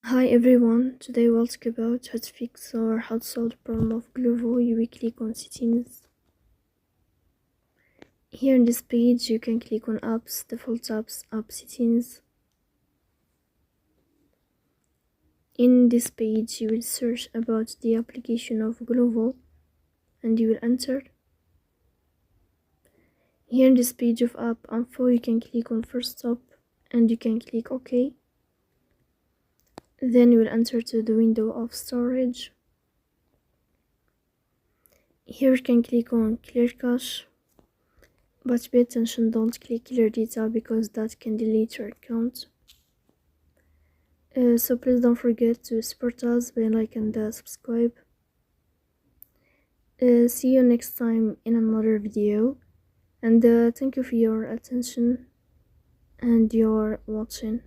Hi everyone, today we'll talk about how to fix or how to solve the problem of Glovo. You will click on settings. Here in this page you can click on apps, default apps, app settings. In this page you will search about the application of Glovo and you will enter. Here in this page of app info you can click on first stop and you can click OK. Then you will enter to the window of storage. Here you can click on clear cache, but pay attention, don't click clear data because that can delete your account. So please don't forget to support us by like and subscribe. See you next time in another video, and thank you for your attention and your watching.